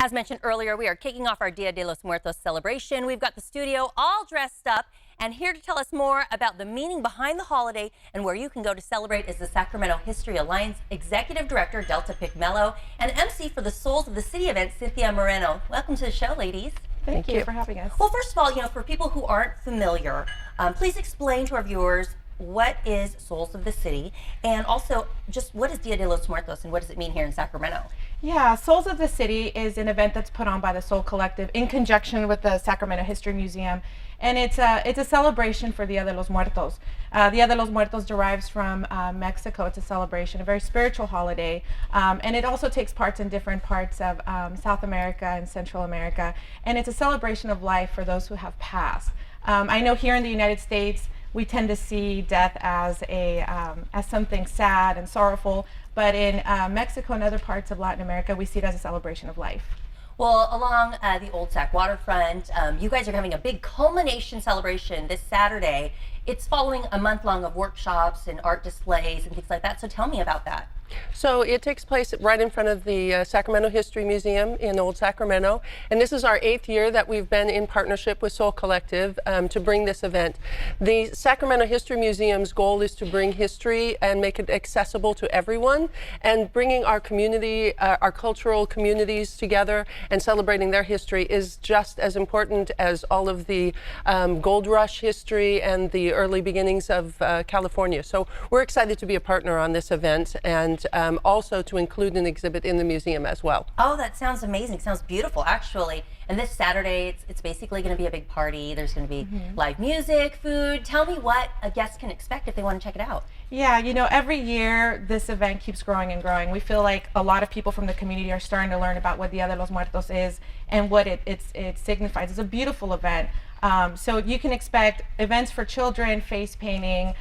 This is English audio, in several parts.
As mentioned earlier, we are kicking off our Dia de los Muertos celebration. We've got the studio all dressed up, and here to tell us more about the meaning behind the holiday and where you can go to celebrate is the Sacramento History Alliance Executive Director, Delta Picmello, and MC for the Souls of the City event, Cynthia Moreno. Welcome to the show, ladies. Thank you for having us. Well, first of all, for people who aren't familiar, please explain to our viewers what is Souls of the City, and also just what is Dia de los Muertos and what does it mean here in Sacramento? Yeah, Souls of the City is an event that's put on by the Soul Collective in conjunction with the Sacramento History Museum, and it's a celebration for Dia de los Muertos. Dia de los Muertos derives from Mexico. It's a celebration, a very spiritual holiday, and it also takes part in different parts of South America and Central America, and it's a celebration of life for those who have passed. I know here in the United States, we tend to see death as something sad and sorrowful, but in Mexico and other parts of Latin America, we see it as a celebration of life. Well, along the Old Sac waterfront, you guys are having a big culmination celebration this Saturday. It's following a month-long of workshops and art displays and things like that, so tell me about that. So it takes place right in front of the Sacramento History Museum in Old Sacramento, and this is our 8th year that we've been in partnership with Soul Collective to bring this event. The Sacramento History Museum's goal is to bring history and make it accessible to everyone, and bringing our community, our cultural communities together and celebrating their history is just as important as all of the gold rush history and the early beginnings of California. So we're excited to be a partner on this event, and also to include an exhibit in the museum as well. Oh, that sounds amazing. Sounds beautiful, actually. And this Saturday, it's basically going to be a big party. There's going to be live music, food. Tell me what a guest can expect if they want to check it out. Yeah, every year this event keeps growing and growing. We feel like a lot of people from the community are starting to learn about what Dia de los Muertos is and what it signifies. It's a beautiful event. So you can expect events for children, face painting,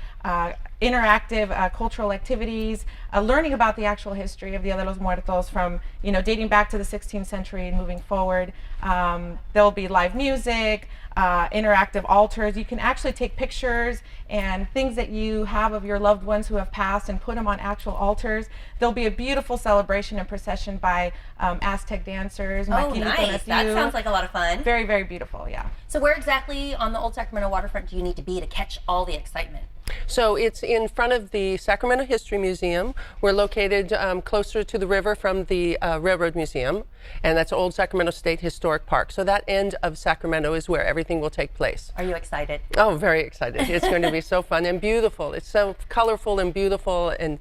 interactive cultural activities, learning about the actual history of Dia de los Muertos from, dating back to the 16th century and moving forward. There'll be live music, interactive altars. You can actually take pictures and things that you have of your loved ones who have passed and put them on actual altars. There'll be a beautiful celebration and procession by Aztec dancers. Oh, nice. That sounds like a lot of fun. Very, very beautiful, yeah. So where exactly on the Old Sacramento waterfront do you need to be to catch all the excitement? So it's in front of the Sacramento History Museum. We're located closer to the river from the Railroad Museum, and that's Old Sacramento State Historic Park. So that end of Sacramento is where everything will take place. Are you excited? Oh, very excited. It's going to be so fun and beautiful. It's so colorful and beautiful, and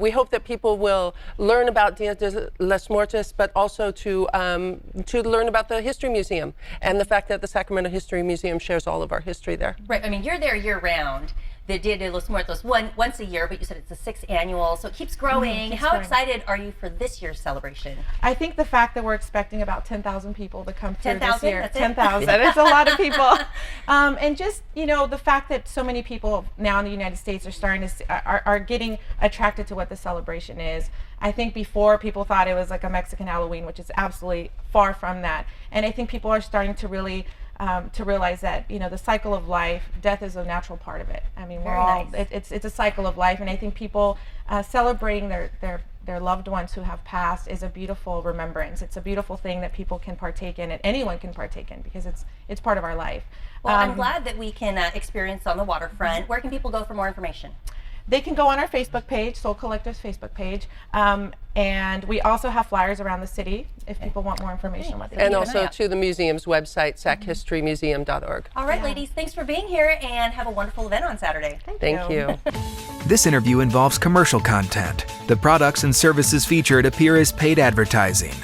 we hope that people will learn about Dia de los Muertos, but also to learn about the History Museum and the fact that the Sacramento History Museum shares all of our history there. Right. I mean, you're there year-round. The Dia de los Muertos once a year, but you said it's the 6th annual, so it keeps growing. How excited are you for this year's celebration? I think the fact that we're expecting about 10,000 people to come through 10,000? this year. That's 10,000. It's a lot of people. And just, the fact that so many people now in the United States are starting to are getting attracted to what the celebration is. I think before people thought it was like a Mexican Halloween, which is absolutely far from that. And I think people are starting to really to realize that the cycle of life, death is a natural part of it. I mean, we're all it's a cycle of life, and I think people celebrating their loved ones who have passed is a beautiful remembrance. It's a beautiful thing that people can partake in, and anyone can partake in, because it's part of our life. Well, I'm glad that we can experience on the waterfront. Where can people go for more information? They can go on our Facebook page, Soul Collective's Facebook page, and we also have flyers around the city if people want more information. And also to the museum's website, sachistorymuseum.org. All right, ladies, thanks for being here, and have a wonderful event on Saturday. Thank you. This interview involves commercial content. The products and services featured appear as paid advertising.